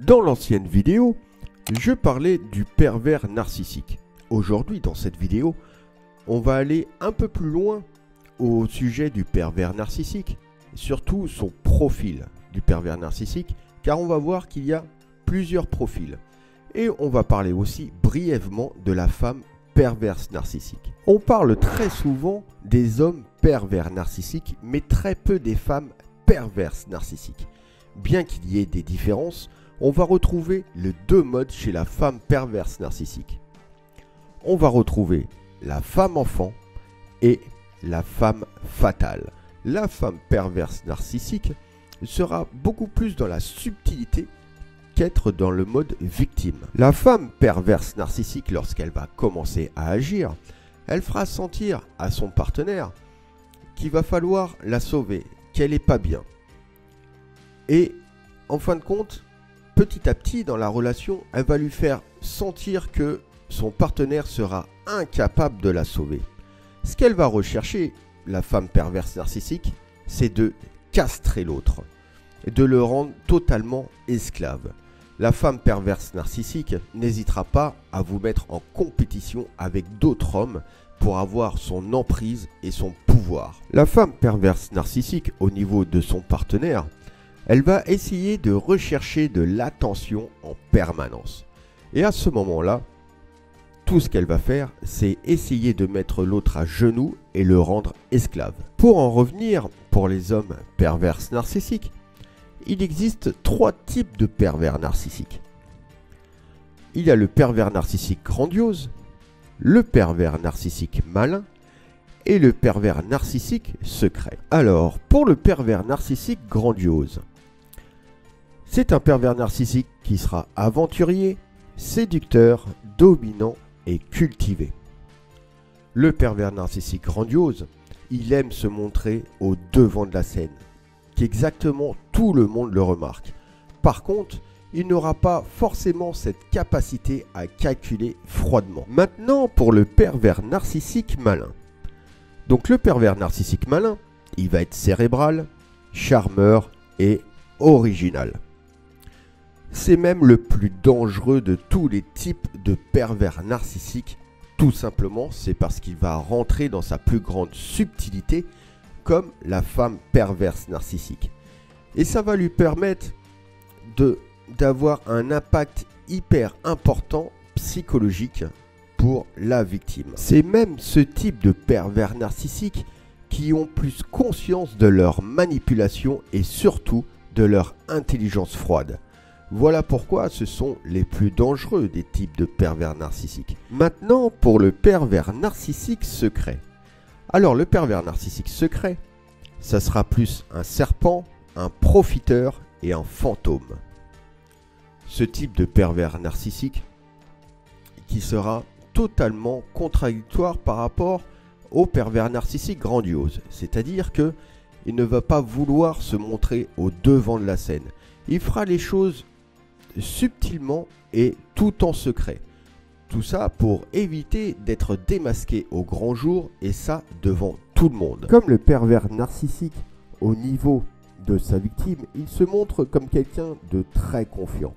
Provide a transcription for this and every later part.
Dans l'ancienne vidéo, je parlais du pervers narcissique. Aujourd'hui, dans cette vidéo, on va aller un peu plus loin au sujet du pervers narcissique, surtout son profil du pervers narcissique, car on va voir qu'il y a plusieurs profils. Et on va parler aussi brièvement de la femme perverse narcissique. On parle très souvent des hommes pervers narcissiques, mais très peu des femmes perverses narcissiques. Bien qu'il y ait des différences, on va retrouver les deux modes chez la femme perverse narcissique. On va retrouver la femme enfant et la femme fatale. La femme perverse narcissique sera beaucoup plus dans la subtilité qu'être dans le mode victime. La femme perverse narcissique, lorsqu'elle va commencer à agir, elle fera sentir à son partenaire qu'il va falloir la sauver, qu'elle n'est pas bien. Et en fin de compte, petit à petit dans la relation, elle va lui faire sentir que son partenaire sera incapable de la sauver. Ce qu'elle va rechercher, la femme perverse narcissique, c'est de castrer l'autre, de le rendre totalement esclave. La femme perverse narcissique n'hésitera pas à vous mettre en compétition avec d'autres hommes pour avoir son emprise et son pouvoir. La femme perverse narcissique, au niveau de son partenaire, elle va essayer de rechercher de l'attention en permanence. Et à ce moment-là, tout ce qu'elle va faire, c'est essayer de mettre l'autre à genoux et le rendre esclave. Pour en revenir, pour les hommes perverses narcissiques, il existe trois types de pervers narcissiques. Il y a le pervers narcissique grandiose, le pervers narcissique malin et le pervers narcissique secret. Alors, pour le pervers narcissique grandiose, c'est un pervers narcissique qui sera aventurier, séducteur, dominant et cultivé. Le pervers narcissique grandiose, il aime se montrer au devant de la scène, qu'exactement tout le monde le remarque. Par contre, il n'aura pas forcément cette capacité à calculer froidement. Maintenant, pour le pervers narcissique malin. Donc le pervers narcissique malin, il va être cérébral, charmeur et original. C'est même le plus dangereux de tous les types de pervers narcissiques. Tout simplement, c'est parce qu'il va rentrer dans sa plus grande subtilité, comme la femme perverse narcissique. Et ça va lui permettre d'avoir un impact hyper important psychologique pour la victime. C'est même ce type de pervers narcissiques qui ont plus conscience de leur manipulation et surtout de leur intelligence froide. Voilà pourquoi ce sont les plus dangereux des types de pervers narcissiques. Maintenant, pour le pervers narcissique secret. Alors, le pervers narcissique secret, ça sera plus un serpent, un profiteur et un fantôme. Ce type de pervers narcissique qui sera totalement contradictoire par rapport au pervers narcissique grandiose. C'est-à-dire que il ne va pas vouloir se montrer au devant de la scène. Il fera les choses subtilement et tout en secret. Tout ça pour éviter d'être démasqué au grand jour et ça devant tout le monde. Comme le pervers narcissique au niveau de sa victime, il se montre comme quelqu'un de très confiant,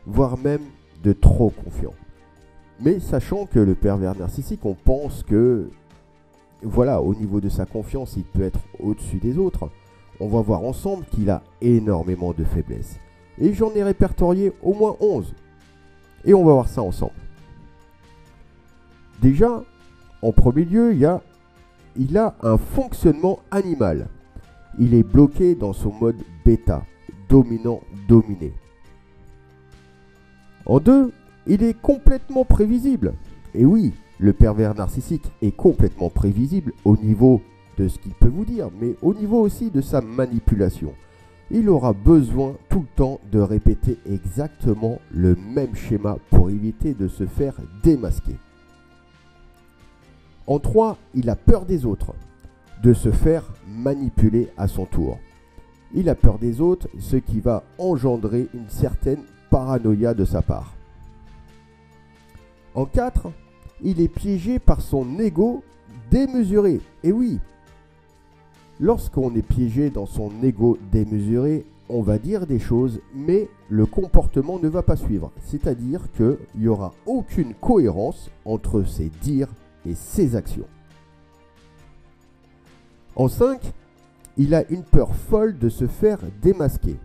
voire même de trop confiant. Mais sachant que le pervers narcissique, on pense que voilà, au niveau de sa confiance, il peut être au-dessus des autres. On va voir ensemble qu'il a énormément de faiblesses. Et j'en ai répertorié au moins 11. Et on va voir ça ensemble. Déjà, en premier lieu, il a un fonctionnement animal. Il est bloqué dans son mode bêta, dominant-dominé. En deux, il est complètement prévisible. Et oui, le pervers narcissique est complètement prévisible au niveau de ce qu'il peut vous dire, mais au niveau aussi de sa manipulation. Il aura besoin tout le temps de répéter exactement le même schéma pour éviter de se faire démasquer. En 3, il a peur des autres, de se faire manipuler à son tour. Il a peur des autres, ce qui va engendrer une certaine paranoïa de sa part. En 4, il est piégé par son ego démesuré. Et oui, lorsqu'on est piégé dans son ego démesuré, on va dire des choses, mais le comportement ne va pas suivre. C'est-à-dire qu'il n'y aura aucune cohérence entre ses dires et ses actions. En 5, il a une peur folle de se faire démasquer.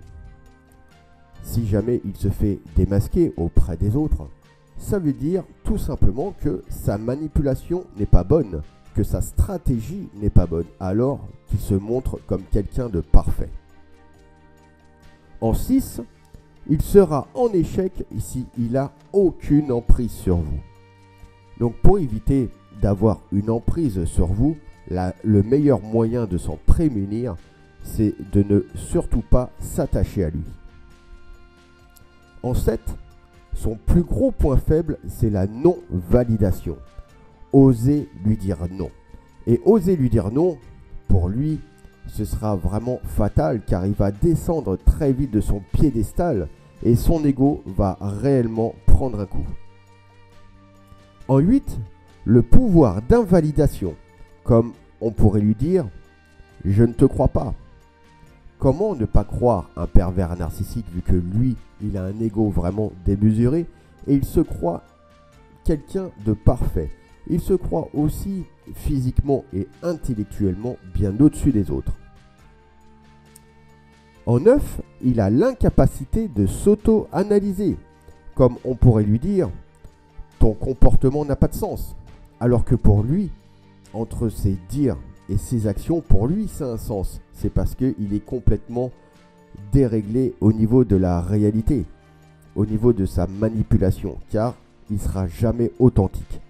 Si jamais il se fait démasquer auprès des autres, ça veut dire tout simplement que sa manipulation n'est pas bonne, que sa stratégie n'est pas bonne, alors qu'il se montre comme quelqu'un de parfait. En 6, il sera en échec si il n'a aucune emprise sur vous. Donc pour éviter d'avoir une emprise sur vous, le meilleur moyen de s'en prémunir, c'est de ne surtout pas s'attacher à lui. En 7, son plus gros point faible, c'est la non-validation. Osez lui dire non. Et oser lui dire non, pour lui, ce sera vraiment fatal car il va descendre très vite de son piédestal et son ego va réellement prendre un coup. En 8, le pouvoir d'invalidation, comme on pourrait lui dire « je ne te crois pas ». Comment ne pas croire un pervers narcissique vu que lui, il a un ego vraiment démesuré et il se croit quelqu'un de parfait. Il se croit aussi physiquement et intellectuellement bien au-dessus des autres. En 9, il a l'incapacité de s'auto-analyser. Comme on pourrait lui dire, ton comportement n'a pas de sens. Alors que pour lui, entre ses dires et ses actions, pour lui, c'est un sens. C'est parce qu'il est complètement déréglé au niveau de la réalité, au niveau de sa manipulation, car il ne sera jamais authentique.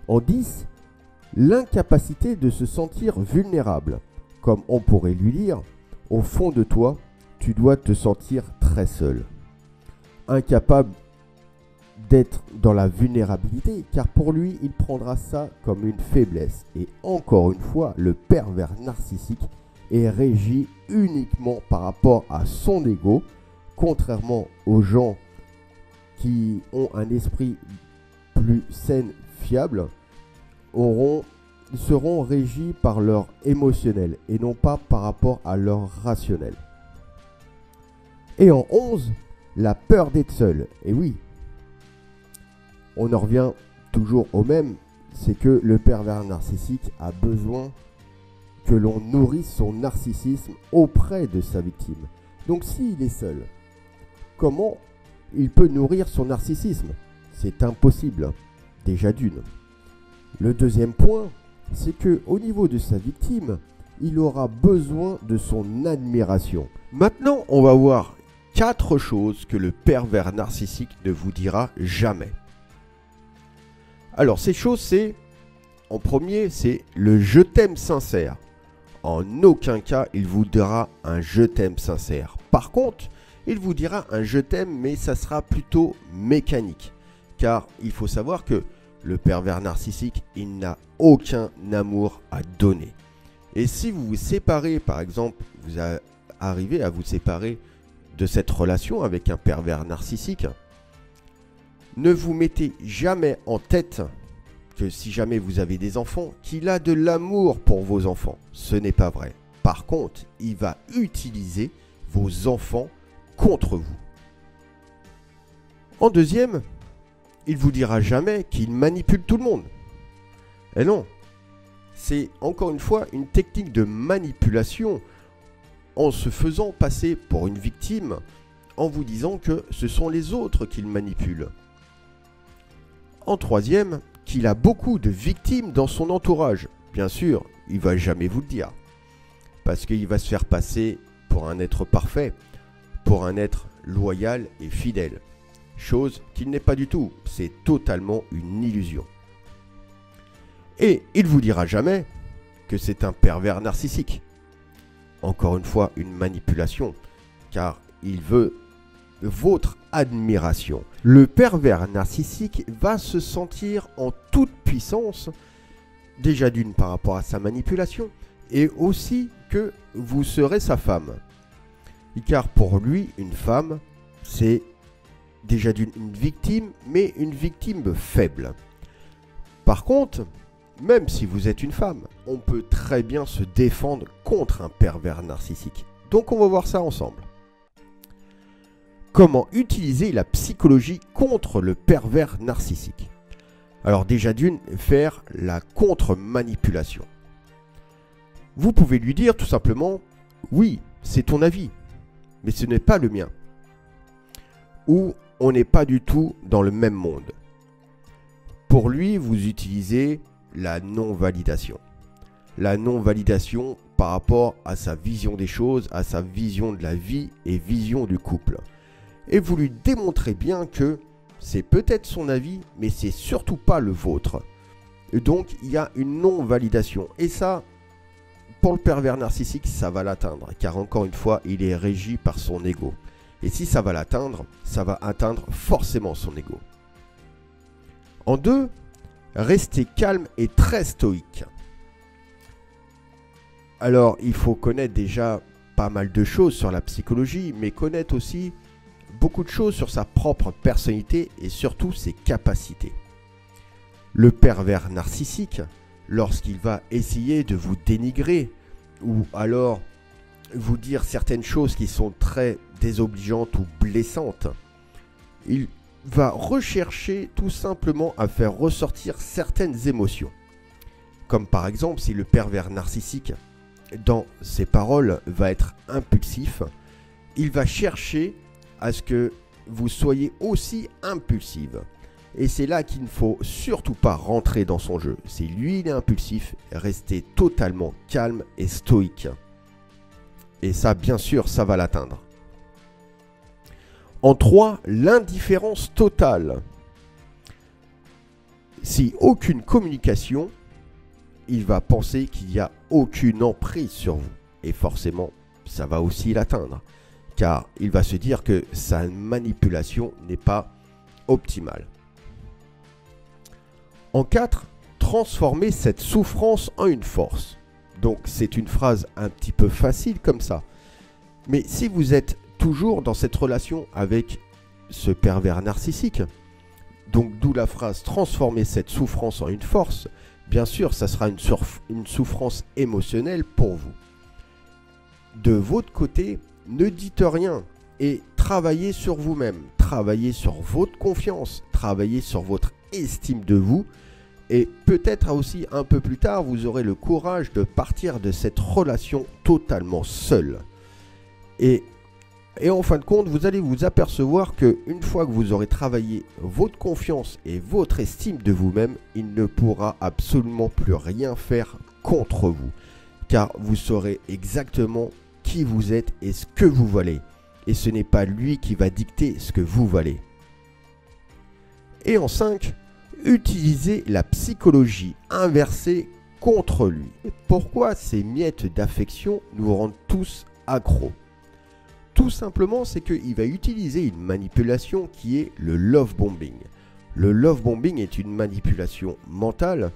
En 10, l'incapacité de se sentir vulnérable. Comme on pourrait lui dire, au fond de toi, tu dois te sentir très seul. Incapable d'être dans la vulnérabilité, car pour lui, il prendra ça comme une faiblesse. Et encore une fois, le pervers narcissique est régi uniquement par rapport à son ego, contrairement aux gens qui ont un esprit plus sain, fiable, seront régis par leur émotionnel et non pas par rapport à leur rationnel. Et en 11, la peur d'être seul. Et oui, on en revient toujours au même, c'est que le pervers narcissique a besoin que l'on nourrisse son narcissisme auprès de sa victime. Donc s'il est seul, comment il peut nourrir son narcissisme? C'est impossible, déjà d'une. Le deuxième point, c'est que au niveau de sa victime, il aura besoin de son admiration. Maintenant, on va voir 4 choses que le pervers narcissique ne vous dira jamais. Alors, ces choses, c'est, en premier, c'est le « je t'aime » sincère. En aucun cas, il vous dira un « je t'aime » sincère. Par contre, il vous dira un « je t'aime », mais ça sera plutôt mécanique. Car il faut savoir que le pervers narcissique, il n'a aucun amour à donner. Et si vous vous séparez, par exemple, vous arrivez à vous séparer de cette relation avec un pervers narcissique, ne vous mettez jamais en tête que si jamais vous avez des enfants, qu'il a de l'amour pour vos enfants. Ce n'est pas vrai. Par contre, il va utiliser vos enfants contre vous. En deuxième, il vous dira jamais qu'il manipule tout le monde. Et non, c'est encore une fois une technique de manipulation en se faisant passer pour une victime, en vous disant que ce sont les autres qu'il manipule. En troisième, qu'il a beaucoup de victimes dans son entourage. Bien sûr, il ne va jamais vous le dire. Parce qu'il va se faire passer pour un être parfait, pour un être loyal et fidèle. Chose qu'il n'est pas du tout. C'est totalement une illusion. Et il ne vous dira jamais que c'est un pervers narcissique. Encore une fois, une manipulation. Car il veut votre admiration. Le pervers narcissique va se sentir en toute puissance, déjà d'une par rapport à sa manipulation, et aussi que vous serez sa femme. Car pour lui, une femme, c'est déjà une victime, mais une victime faible. Par contre, même si vous êtes une femme, on peut très bien se défendre contre un pervers narcissique. Donc on va voir ça ensemble. Comment utiliser la psychologie contre le pervers narcissique? Alors déjà d'une, faire la contre-manipulation. Vous pouvez lui dire tout simplement « Oui, c'est ton avis, mais ce n'est pas le mien. » Ou « On n'est pas du tout dans le même monde. » Pour lui, vous utilisez la non-validation. La non-validation par rapport à sa vision des choses, à sa vision de la vie et vision du couple. Et vous lui démontrez bien que c'est peut-être son avis, mais c'est surtout pas le vôtre. Et donc, il y a une non-validation. Et ça, pour le pervers narcissique, ça va l'atteindre. Car encore une fois, il est régi par son ego. Et si ça va l'atteindre, ça va atteindre forcément son ego. En 2, restez calme et très stoïque. Alors, il faut connaître déjà pas mal de choses sur la psychologie, mais connaître aussi beaucoup de choses sur sa propre personnalité et surtout ses capacités. Le pervers narcissique, lorsqu'il va essayer de vous dénigrer ou alors vous dire certaines choses qui sont très désobligeantes ou blessantes, il va rechercher tout simplement à faire ressortir certaines émotions. Comme par exemple si le pervers narcissique, dans ses paroles, va être impulsif, il va chercher à ce que vous soyez aussi impulsive. Et c'est là qu'il ne faut surtout pas rentrer dans son jeu. Si lui il est impulsif, restez totalement calme et stoïque. Et ça, bien sûr, ça va l'atteindre. En 3, l'indifférence totale. Si aucune communication, il va penser qu'il n'y a aucune emprise sur vous. Et forcément, ça va aussi l'atteindre. Car il va se dire que sa manipulation n'est pas optimale. En 4, transformer cette souffrance en une force. Donc c'est une phrase un petit peu facile comme ça. Mais si vous êtes toujours dans cette relation avec ce pervers narcissique, donc d'où la phrase transformer cette souffrance en une force, bien sûr ça sera une souffrance émotionnelle pour vous. De votre côté, ne dites rien et travaillez sur vous-même, travaillez sur votre confiance, travaillez sur votre estime de vous et peut-être aussi un peu plus tard, vous aurez le courage de partir de cette relation totalement seul. Et en fin de compte, vous allez vous apercevoir qu'une fois que vous aurez travaillé votre confiance et votre estime de vous-même, il ne pourra absolument plus rien faire contre vous. Car vous saurez exactement qui vous êtes et ce que vous valez. Et ce n'est pas lui qui va dicter ce que vous valez. Et en 5, utilisez la psychologie inversée contre lui. Et pourquoi ces miettes d'affection nous rendent tous accros? Tout simplement, c'est qu'il va utiliser une manipulation qui est le love bombing. Le love bombing est une manipulation mentale.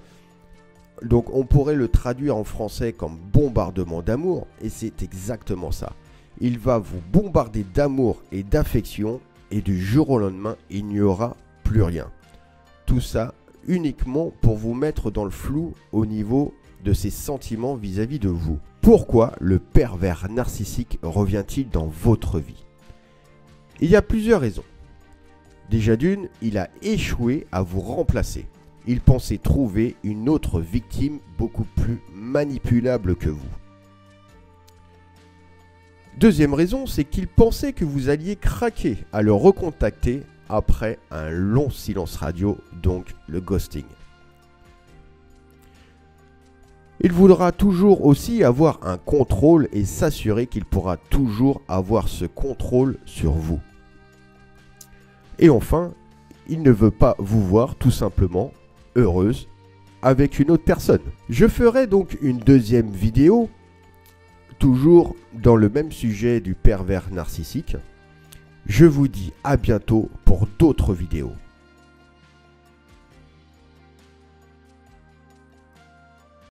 Donc on pourrait le traduire en français comme bombardement d'amour. Et c'est exactement ça. Il va vous bombarder d'amour et d'affection. Et du jour au lendemain, il n'y aura plus rien. Tout ça uniquement pour vous mettre dans le flou au niveau de ses sentiments vis-à-vis de vous. Pourquoi le pervers narcissique revient-il dans votre vie? Il y a plusieurs raisons. Déjà d'une, il a échoué à vous remplacer. Il pensait trouver une autre victime beaucoup plus manipulable que vous. Deuxième raison, c'est qu'il pensait que vous alliez craquer à le recontacter après un long silence radio, donc le ghosting. Il voudra toujours aussi avoir un contrôle et s'assurer qu'il pourra toujours avoir ce contrôle sur vous. Et enfin, il ne veut pas vous voir tout simplement heureuse avec une autre personne. Je ferai donc une deuxième vidéo, toujours dans le même sujet du pervers narcissique. Je vous dis à bientôt pour d'autres vidéos.